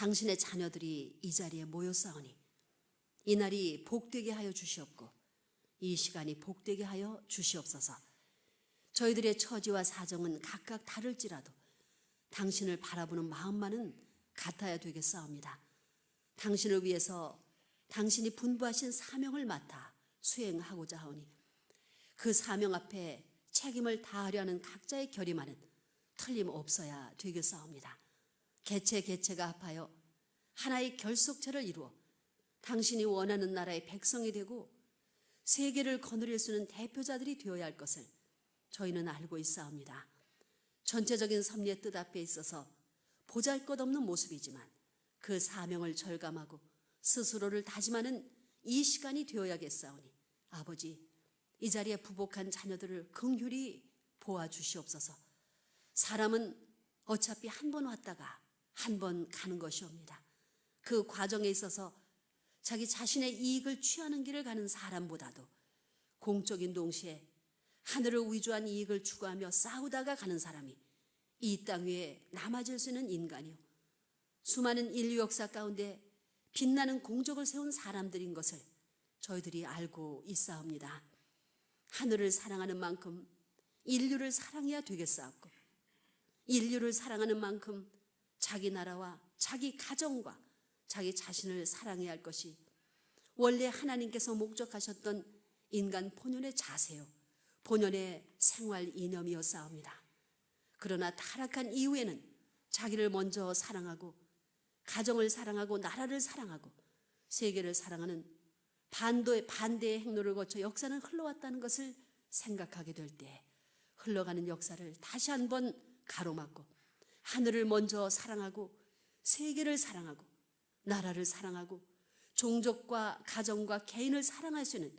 당신의 자녀들이 이 자리에 모였사오니 이 날이 복되게 하여 주시옵고 이 시간이 복되게 하여 주시옵소서. 저희들의 처지와 사정은 각각 다를지라도 당신을 바라보는 마음만은 같아야 되겠사옵니다. 당신을 위해서 당신이 분부하신 사명을 맡아 수행하고자 하오니 그 사명 앞에 책임을 다하려는 각자의 결의만은 틀림없어야 되겠사옵니다. 개체가 합하여 하나의 결속체를 이루어 당신이 원하는 나라의 백성이 되고 세계를 거느릴 수 있는 대표자들이 되어야 할 것을 저희는 알고 있사옵니다. 전체적인 섭리의 뜻 앞에 있어서 보잘것없는 모습이지만 그 사명을 절감하고 스스로를 다짐하는 이 시간이 되어야겠사오니 아버지, 이 자리에 부복한 자녀들을 긍휼히 보아주시옵소서. 사람은 어차피 한 번 왔다가 한 번 가는 것이옵니다. 그 과정에 있어서 자기 자신의 이익을 취하는 길을 가는 사람보다도 공적인 동시에 하늘을 위주한 이익을 추구하며 싸우다가 가는 사람이 이 땅 위에 남아질 수 있는 인간이요, 수많은 인류 역사 가운데 빛나는 공적을 세운 사람들인 것을 저희들이 알고 있사옵니다. 하늘을 사랑하는 만큼 인류를 사랑해야 되겠사옵고 인류를 사랑하는 만큼 자기 나라와 자기 가정과 자기 자신을 사랑해야 할 것이 원래 하나님께서 목적하셨던 인간 본연의 자세요, 본연의 생활 이념이었사옵니다. 그러나 타락한 이후에는 자기를 먼저 사랑하고 가정을 사랑하고 나라를 사랑하고 세계를 사랑하는 반대의 행로를 거쳐 역사는 흘러왔다는 것을 생각하게 될 때 흘러가는 역사를 다시 한번 가로막고 하늘을 먼저 사랑하고 세계를 사랑하고 나라를 사랑하고 종족과 가정과 개인을 사랑할 수 있는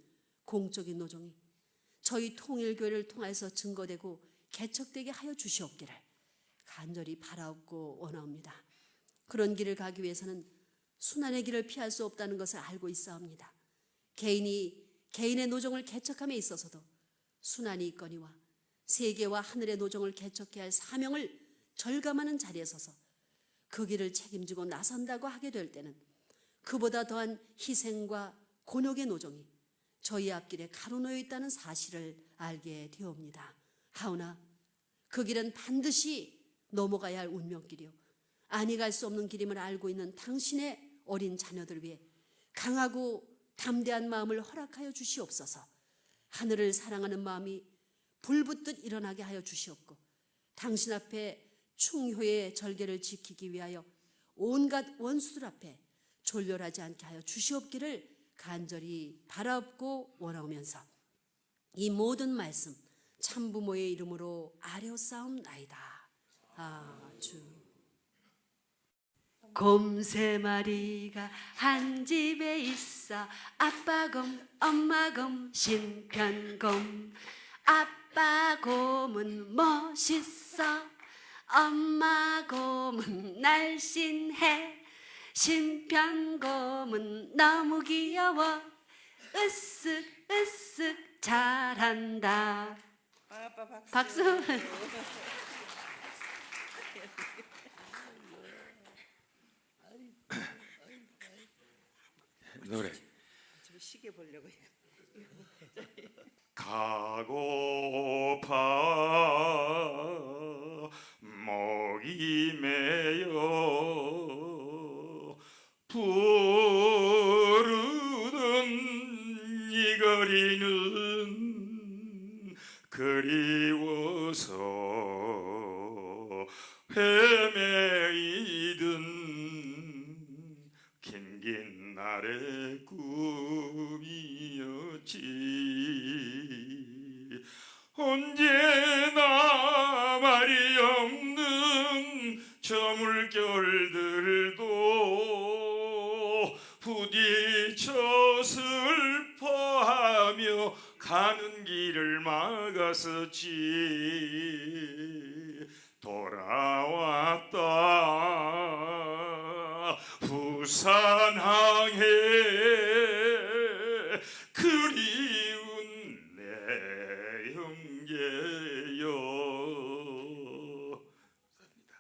공적인 노정이 저희 통일교회를 통해서 증거되고 개척되게 하여 주시옵기를 간절히 바라옵고 원하옵니다. 그런 길을 가기 위해서는 순환의 길을 피할 수 없다는 것을 알고 있사옵니다. 개인이 개인의 노정을 개척함에 있어서도 순환이 있거니와 세계와 하늘의 노정을 개척해야 할 사명을 절감하는 자리에 서서 그 길을 책임지고 나선다고 하게 될 때는 그보다 더한 희생과 곤욕의 노정이 저희 앞길에 가로놓여 있다는 사실을 알게 되옵니다. 하오나 그 길은 반드시 넘어가야 할 운명길이요, 아니 갈 수 없는 길임을 알고 있는 당신의 어린 자녀들 위해 강하고 담대한 마음을 허락하여 주시옵소서. 하늘을 사랑하는 마음이 불붙듯 일어나게 하여 주시옵고 당신 앞에 충효의 절개를 지키기 위하여 온갖 원수들 앞에 졸렬하지 않게 하여 주시옵기를 간절히 바라옵고 원하오면서 이 모든 말씀 참부모의 이름으로 아뢰옵사옵나이다. 아주. 곰 세 마리가 한 집에 있어 아빠 곰, 엄마 곰, 신편 곰. 아빠 곰은 멋있어, 엄마 곰은 날씬해, 신편 곰은 너무 귀여워, 으쓱 으쓱 잘한다. 아빠 박수. 노래 좀 시계 보려고 해요. 가고파 목이 메여 부르던 이 거리는 그리워서 헤매이던 긴긴 날의 꿈이었지. 언제나 말이 없는 저 물결들도 부딪혀 슬퍼하며 가는 길을 막았었지. 돌아왔다 부산 향해 그리운 내 형제여.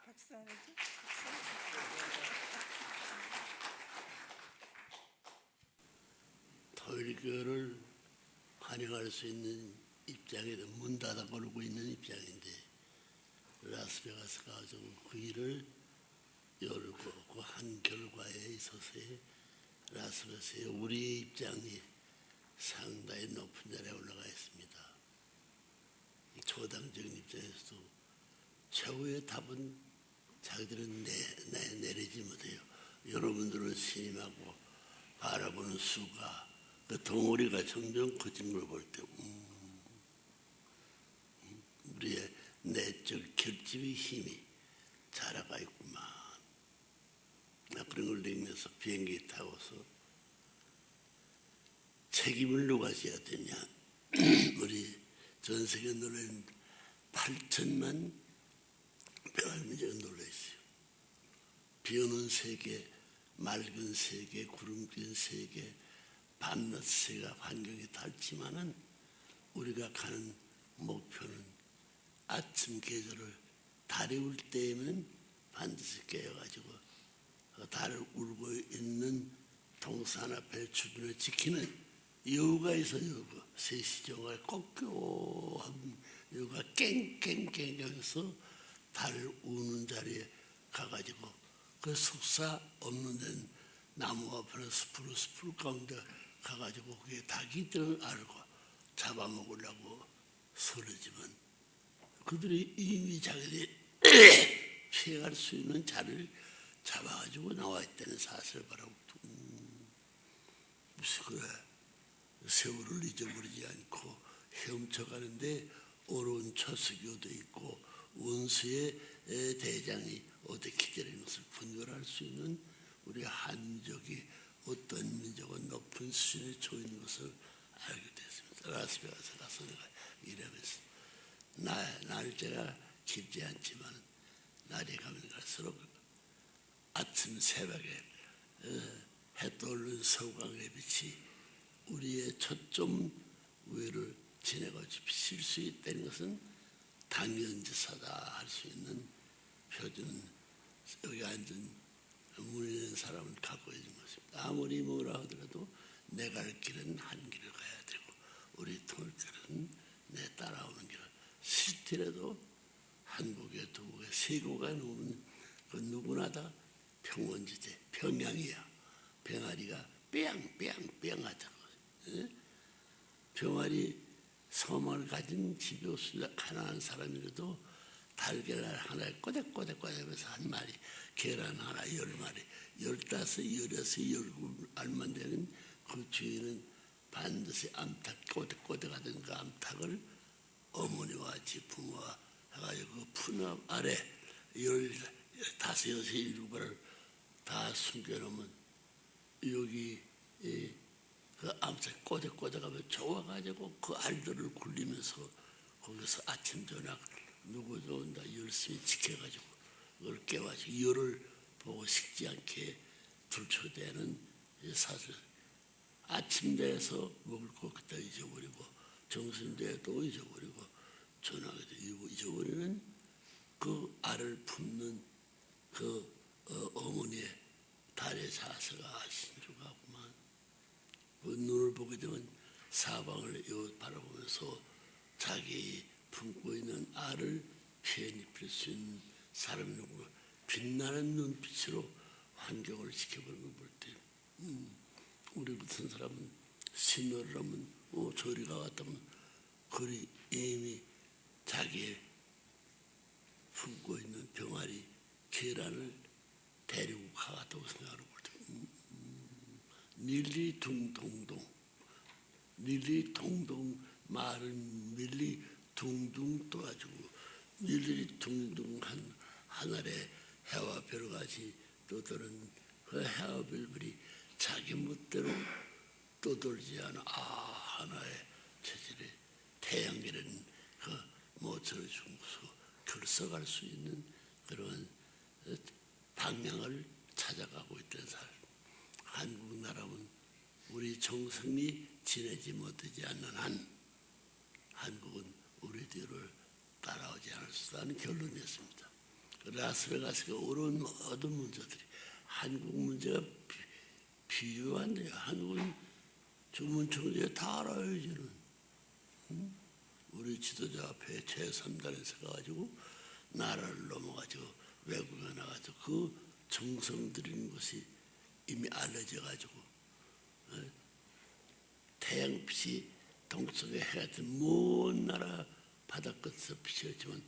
박수 안 해줘? 기독교를 환영할 수 있는 입장에도 문 닫아 걸고 있는 입장인데 라스베가스 가서 그 일을 열고 그 한 결과에 있어서의 라스베가스의 우리 입장이 상당히 높은 자리에 올라가 있습니다. 초당적인 입장에서도 최후의 답은 자기들은 내리지 못해요. 여러분들은 신임하고 바라보는 수가 그 덩어리가 점점 커진 걸 볼 때 우리의 내적 결집의 힘이 자라가 있구만. 그런 걸 느끼면서 비행기 타고서 책임을 누가 져야 되냐. 우리 전 세계 놀라는 8천만 배알민족이 놀라 있어요. 비오는 세계, 맑은 세계, 구름 낀 세계, 밤낮 세계 환경이 다르지만은 우리가 가는 목표는 아침 계절을 달이 울 때에는 반드시 깨어가지고 달을 울고 있는 동산 앞에 주변을 지키는 여우가 있어. 여우 세시정을 꺾여한 여우가 깽깽깽해서 달을 우는 자리에 가가지고 그 속사 없는 데는 나무 앞에 숲을 가운데 가가지고 그게 닭이들을 알고 잡아먹으려고 서르지만 그들이 이미 자기들이 피해갈 수 있는 자를 잡아가지고 나와 있다는 사실을 바라고 무슨 그래 세월을 잊어버리지 않고 헤엄쳐가는데 어려운 처수교도 있고 원수의 대장이 어떻게 기다리는 것을 분별할 수 있는 우리 한민족이 어떤 민족은 높은 수준에 처인 것을 알게 됐습니다. 라스베가스 가서 내가 일하면서 날짜가 길지 않지만 날이 가면 갈수록 아침 새벽에 해 떠오르는 서광의 빛이 우리의 초점 위를 지내고 비칠 수 있다는 것은 당연지사다 할 수 있는 표준은 여기 앉은 물리는 사람은 갖고 있는 것입니다. 아무리 뭐라 하더라도 내 갈 길은 한 길을 가야 되고 우리 통할 길은 내 따라오는 길을 실제라도 한국에 두국에 세고가 넘은 그 누구나 다 평원지대 평양이야. 병아리가 뺑뺑뺑하다고. 병아리 섬을 가진 집에 없으려 가난한 사람이라도 달걀 하나에 꼬댁꼬댁꼬댁하면서 한 마리, 계란 하나 10마리, 15, 16, 17 알만 되는 그 주인은 반드시 암탉 꼬댁꼬댁하던 그 암탉을 어머니와 지부모와 해가지고 그 푸너 아래 15, 16, 17을 다 숨겨놓으면 여기 그 암탉 꼬댁꼬댁하면 좋아가지고 그 알들을 굴리면서 거기서 아침 저녁 누구도 온다 열심히 지켜가지고 그걸 깨워가지고 열을 보고 식지 않게 둘초대는 사실 아침 되어서 먹을 거 그때 잊어버리고 점심 되어 또 잊어버리고 저녁에도 잊어버리는 그 알을 품는 그 어머니의 달의 자세가 신중하구만. 그 눈을 보게 되면 사방을 바라보면서 자기 품고 있는 알을 피해 입힐 수 있는 사람이 누구 빛나는 눈빛으로 환경을 지켜보는 걸 볼 때 우리 같은 사람은 신호를 하면 저리가 갔다면 그리 이미 자기의 품고 있는 병아리 계란을 데리고 가갔다고 생각하는 걸 때 닐리 둥동동 닐리 동동 말은 밀리 둥둥 떠가지고 일일이 둥둥한 하늘의 해와 별같이 떠도는 그 해와 별들이 자기 멋대로 떠돌지 않아 하나의 체질의 태양계라는 그 모처를 중서 결석할 수 있는 그런 방향을 찾아가고 있던 사람. 한국 나라는 우리 정성이 지내지 못하지 않는 한 한국은 우리 뒤를 따라오지 않을 수 없다는 결론이었습니다. 라스베가스가 어려운 모든 문제들이 한국 문제가 비교한데요. 한국은 주문청제 다 알아요 이제는. 우리 지도자 앞에 제3단에서 가가지고 나라를 넘어가지고 외국에 나가서 그 정성 들이는 것이 이미 알려져 가지고 태양빛이 동쪽의 해 같은 먼 나라 바닷가에서 비쳤지만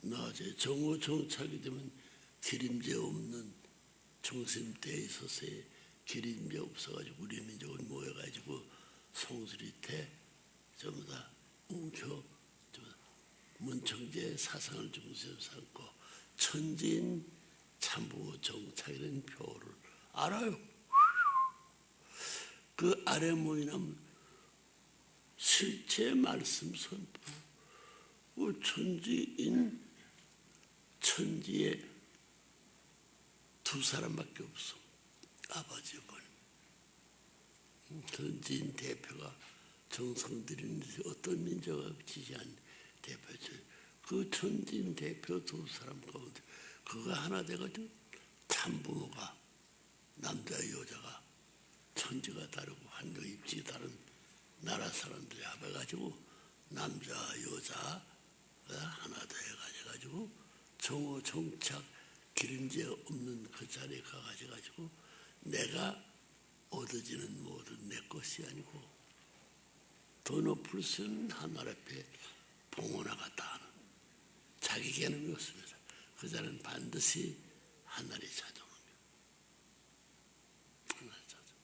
나중에 정오 정착이 되면 기림제 없는 중심대에 있어서의 기림제 없어가지고 우리 민족은 모여가지고 송수리태 전부 다 웅켜 문청제 사상을 중심으로 삼고 천지인 참부모 정착이라는 표를 알아요. 그 아래 모이면 실제 말씀 선포 그 천지인 천지에 두 사람밖에 없어. 아버지 어머니. 천지인 대표가 정성 들이는 어떤 민족을 지지한 대표죠. 그 천지인 대표 두 사람 가운데 그거 하나 돼가지고 참부모가 남자 여자가 천지가 다르고 환경 입지 다른 나라 사람들이 합해가지고 남자 여자가 하나 돼가지고 정오 정착 기름제 없는 그 자리에 가가지고 내가 얻어지는 모든 내 것이 아니고 더 높을 수 있는 하늘 앞에 봉헌하겠다 하는 자기 개념이 없습니다. 그 자는 반드시 하늘이 찾아옵니다. 하늘이 찾아옵니다.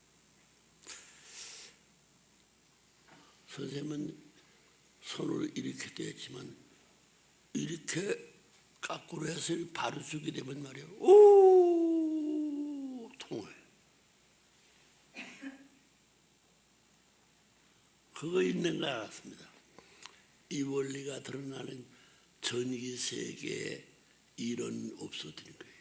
선생님은 손으로 이렇게 되었지만 이렇게 거꾸로 해서 바로 주게 되면 말이야. 오 통해. 그거 있는 거 알았습니다. 이 원리가 드러나는 전기 세계에 이런 없어지는 거예요.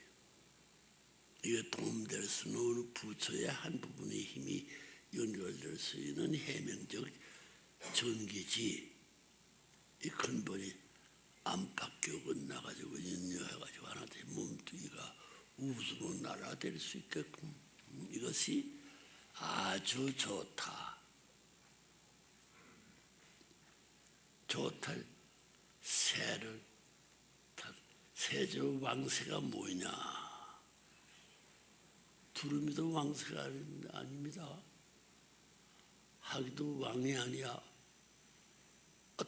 이게 도움될 수는 어느 부처의 한 부분의 힘이 연결될 수 있는 해명적 전기지. 이 근본이 안팎에 끝나가지고 인여해가지고 하나 된 몸뚱이가 우주로 날아될 수 있게끔 이것이 아주 좋다. 좋다. 새를 세조 왕새가 뭐냐? 두루미도 왕새가 아닙니다. 하기도 왕이 아니야.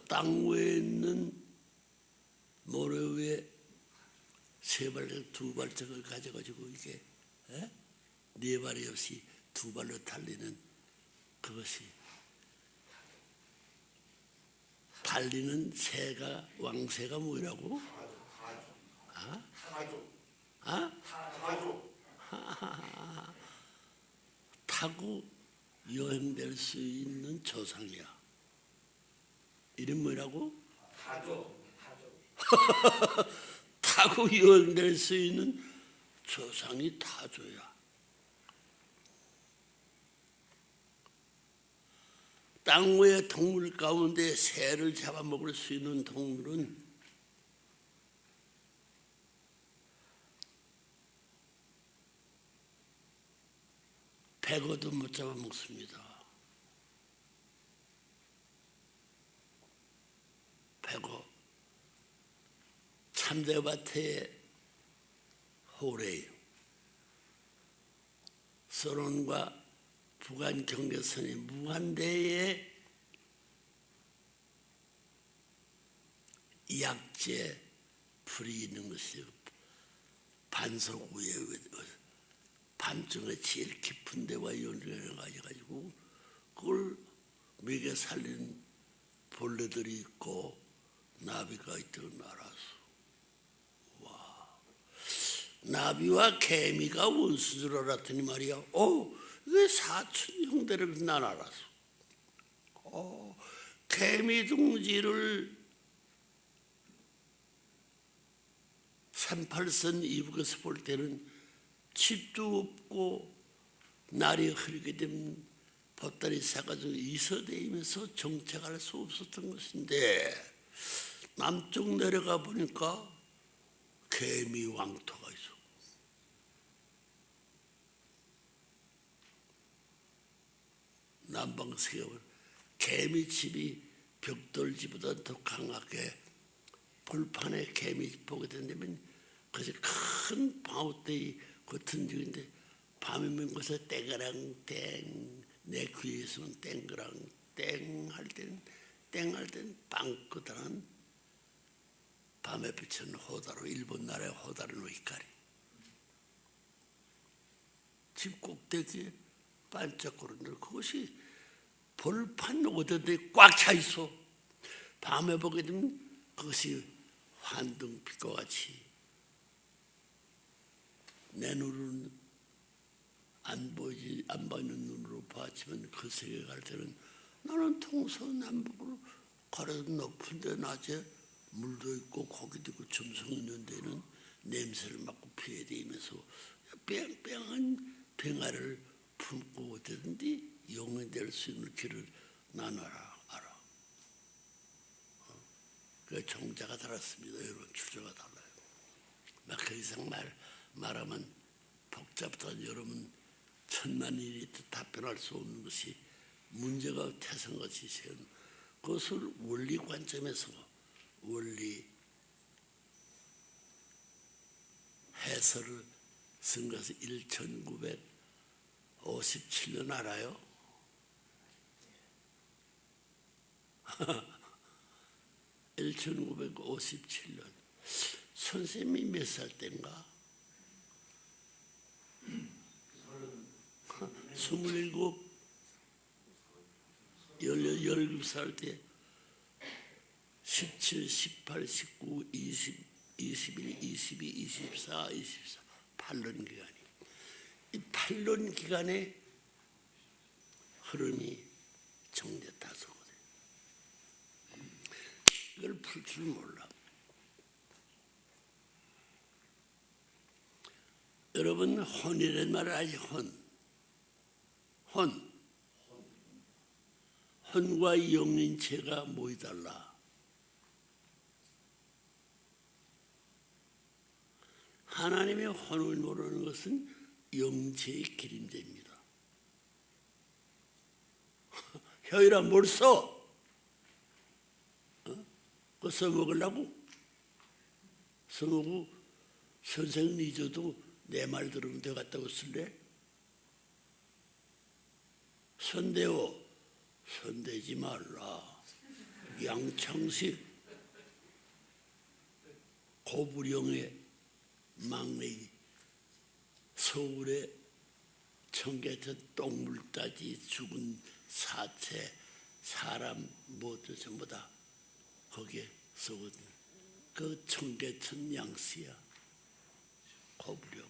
땅 위에 있는 모래 위에 세 발짝 두 발짝을 가져가지고 이게 네 발이 없이 두 발로 달리는 그것이 달리는 새가 왕새가 뭐라고? 타고 여행될 수 있는 조상이야. 이름 뭐라고? 타고 여행될 수 있는 조상이 타조야. 땅 위의 동물 가운데 새를 잡아먹을 수 있는 동물은 백어도 못 잡아먹습니다. 백어 참대밭의 호래요. 서론과 북한 경계선의 무한대에 약재 풀이 있는 것이 반석 위에 밤중에 제일 깊은 데와 연결해 가지고 그걸 먹여 살리는 벌레들이 있고 나비가 있다는 알았어. 와, 나비와 개미가 원수인 줄 알았더니 말이야. 이게 사촌 형제를 난 알았어. 개미 둥지를 38선 이북에서 볼 때는 집도 없고 날이 흐리게 되면 보따리 사가지고 이서대이면서 정착할 수 없었던 것인데 남쪽 내려가 보니까 개미 왕토가 있어. 남방세계는 개미집이 벽돌집보다 더 강하게 벌판에 개미 보게 된다면 그것이 큰 방울대의 같은 집인데 밤이면 거기서 땡그랑 땡내 귀에서는 땡그랑 땡 할 때는 빵긋한 밤에 비치는 호다로 일본 나라의 호다루 노 히카리 집 꼭대기에 반짝거리는데 그것이 벌판 어딘데 꽉 차 있어. 밤에 보게 되면 그것이 환등빛과 같이 내 눈으로는 안 보이는 눈으로 봤지만 그 세계 갈 때는 나는 동서남북으로 가려도 높은 데 낮에 물도 있고 고기도 있고 점성 있는 데는 냄새를 맡고 피해 다니면서 뺑뺑한 병아를 품고 어디든지 영이 될 수 있는 길을 나는 알아. 그 종자가 달랐습니다. 여러분 주제가 달라요. 막 그 이상 말하면 복잡하다. 여러분 천만 일이 답변할 수 없는 것이 문제가 태생같이 세운 그것을 원리 관점에서 원리 해설을 쓴 것은 1957년 알아요? 1957년 선생님이 몇 살 때인가? 27, 17살 때 17, 18, 19, 20, 21, 22, 24, 24 8년 기간이 이 8년 기간의 흐름이 정제타서거든. 이걸 풀 줄 몰라. 여러분 혼이라는 말을 아지? 혼과 영인체가 뭐이 달라? 하나님의 혼을 모르는 것은 영체의 기림제입니다. 혀이라 뭘 써? 그거 써먹으려고? 써먹고 선생님 잊어도 내 말 들으면 돼 같다고 쓸래? 손대워. 손대지 말라. 양창식 고부령의 막내 서울의 청계천 똥물따지 죽은 사체 사람 모두 전부 다 거기에 쓰거든. 그 청계천 양씨야. 고부령.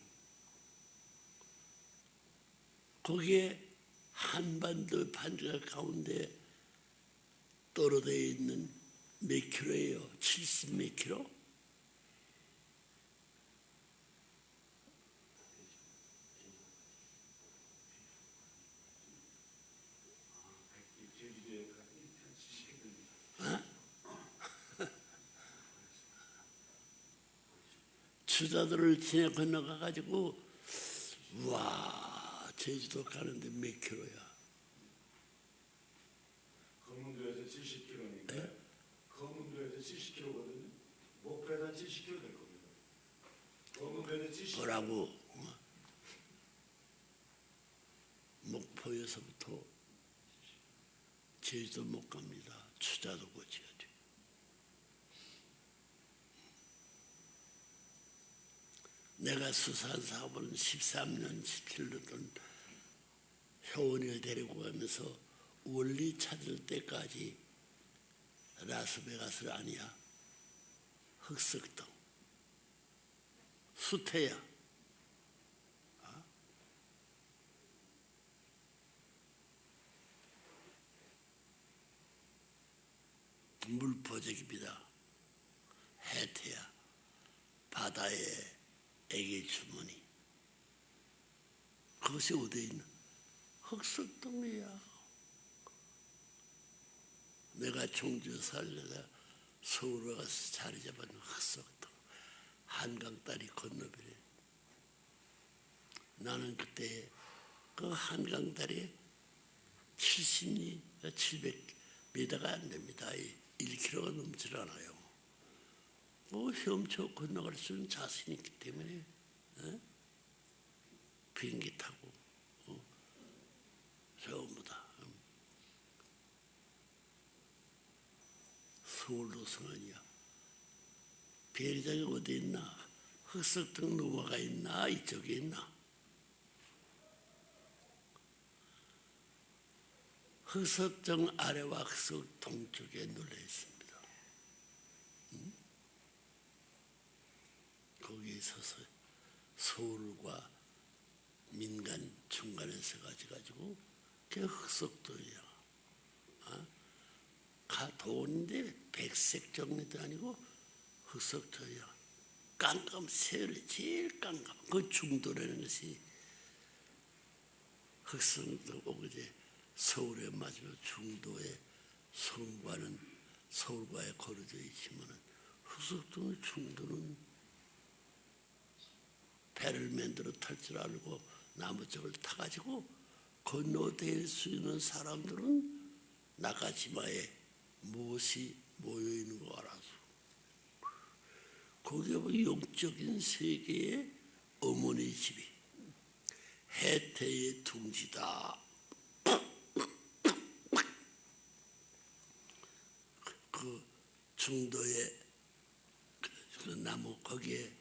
거기에 한반도 반지가 가운데 떨어져 있는 몇 킬로예요? 70 몇 킬로? 주자들을 지내 건너가 가지고 와 제주도 가는데 몇 킬로야? 검은도에서 70km니까 네? 검은도에서 70km거든요. 목표에서 70km 될 겁니다. 검은도에서 70km. 뭐라고? 목포에서부터 제주도 못 갑니다. 추자도 고쳐야 돼. 내가 수산 사업은 13년, 17년 동안 효원이를 데리고 가면서 원리 찾을 때까지 라스베가스 아니야. 흑석동. 수태야. 물포적입니다. 해태야. 바다에 애기 주머니. 그것이 어디에 있나? 흑석동이야. 내가 종주 살려다 서울에 가서 자리 잡은 흑석동. 한강다리 건너편에. 나는 그때 그 한강다리에 70리, 700m가 안 됩니다. 1km가 넘질 않아요. 헤엄쳐 건너갈 수 있는 자신이 있기 때문에 비행기 타고 전부 다 서울로 성안이야. 비행장이 어디 있나? 흑석동 노화가 있나? 이쪽에 있나? 흑석동 아래와 흑석 동쪽에 눌러 있습니다. 거기에 서서 서울과 민간 중간에서 가지고 그게 흑석동이야. 돈인데 백색 정리도 아니고 흑석동이야. 세월이 제일 깜깜. 그 중도라는 것이 흑석동 오그제 서울에 맞으면 중도에 서울과에 거리져 있지만은 흑석동의 중도는 배를 만들어 탈 줄 알고 나무 쪽을 타가지고 건너댈 수 있는 사람들은 나가지마에 무엇이 모여 있는 거 알아서 거기에 뭐 영적인 세계의 어머니 집이 해태의 둥지다. 그 중도에 그 나무 거기에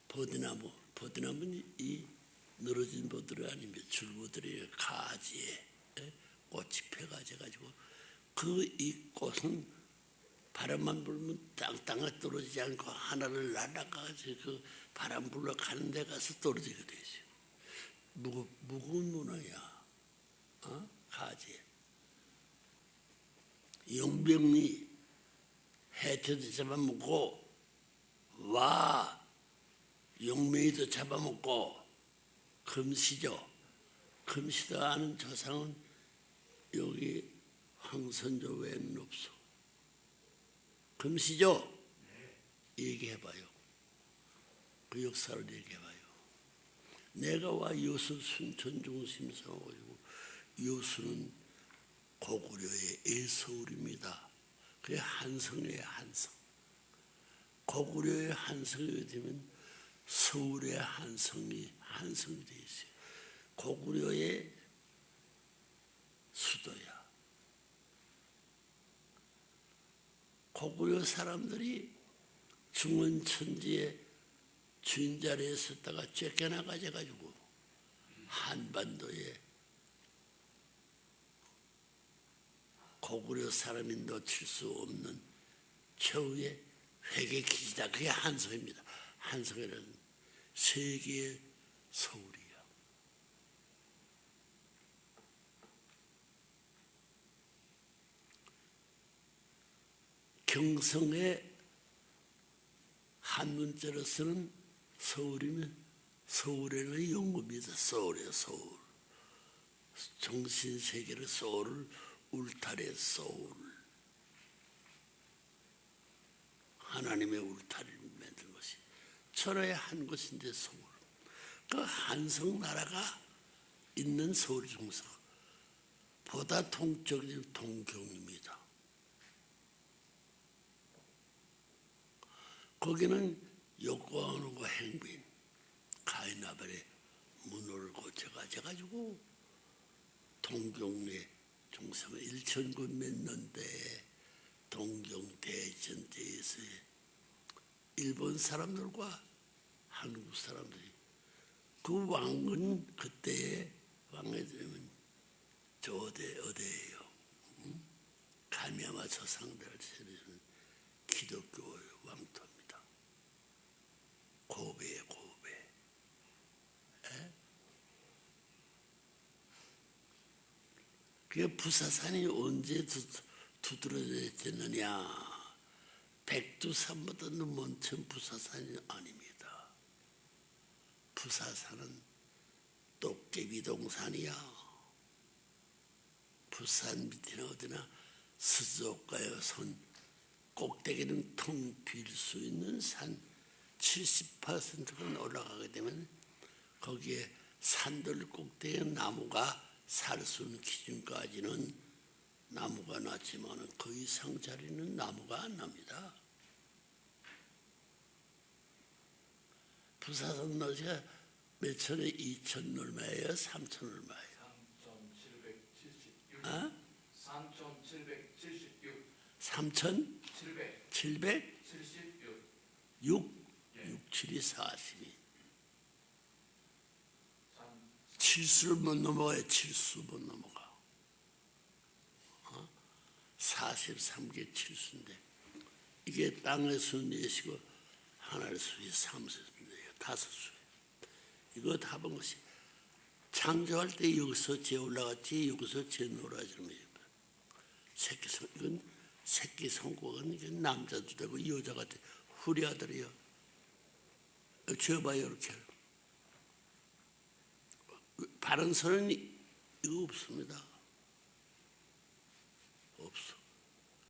버드나무는 이 늘어진 버드가 아니면 줄버들이 가지에 꽃이 펴가지고 그 이 꽃은 바람만 불면 땅에 떨어지지 않고 하나를 날아가서 그 바람 불러 가는 데 가서 떨어지게 되죠. 무거운 문화야. 가지에. 용병이 해태도 잡아먹고 용맹이도 잡아먹고 금시죠. 금시도 아는 조상은 여기 황선조 외에는 없어. 금시죠? 얘기해봐요. 그 역사를 얘기해봐요. 내가 와 여수 순천 중심상하고 여수는 고구려의 애서울입니다. 그게 한성의 한성. 고구려의 한성이 되면 서울의 한성이 되어 있어요. 고구려의 수도야. 고구려 사람들이 중원천지에 주인 자리에 섰다가 쫓겨나가지고 한반도에 고구려 사람이 놓칠 수 없는 최후의 회계 기지다. 그게 한성입니다. 한성이라는 세계의 서울이야. 경성의 한문자로 쓰는 서울이면 서울에는 영구입니다. 서울이에요. 서울. 정신세계를 서울을 울타리의 서울. 하나님의 울타리를 만든 것이 천하의 한 곳인데 서울. 그 한성 나라가 있는 서울 중에서 보다 동쪽인 동경입니다. 거기는 요코하노고 행빈 가인아벨의 문호를 고쳐가지고 동경의 중성을 1000군 맺는데 동경대전 때에서 일본 사람들과 한국 사람들이 그 왕은 그때의 왕애들이면 저 어디예요? 가미야마 조상들을 세우는 기독교의 왕토입니다. 고베. 그게 부사산이 언제 두드러졌느냐? 백두산보다는 먼천 부사산이 아닙니다. 부사산은 도깨비동산이야. 부산 밑에나 어디나 스즈오카에 선 꼭대기는 텅 빌 수 있는 산 70%가 올라가게 되면 거기에 산들 꼭대기에 나무가 살 수 있는 기준까지는 나무가 났지만 그 이상 자리는 나무가 안 납니다. 부사선 너지가 몇 천에 2천 얼마예요? 3천 얼마예요? 3,776. 어? 3,776. 3,700? 76. 6? 예. 6, 7이 42. 3. 7수를 못 넘어가요. 7수 못 넘어가. 43개 7수인데 이게 땅의 수 4시고 하늘의 수이 3수인데요. 5수. 이거 다 본 것이 창조할 때 여기서 재 올라갔지 여기서 재 놀아지는 거예요. 새끼성 이건 새끼 성공은 이건 남자도 되고 여자가 돼. 후리 아들이요. 줘봐요 이렇게. 바른 선은 이거 없습니다. 없어.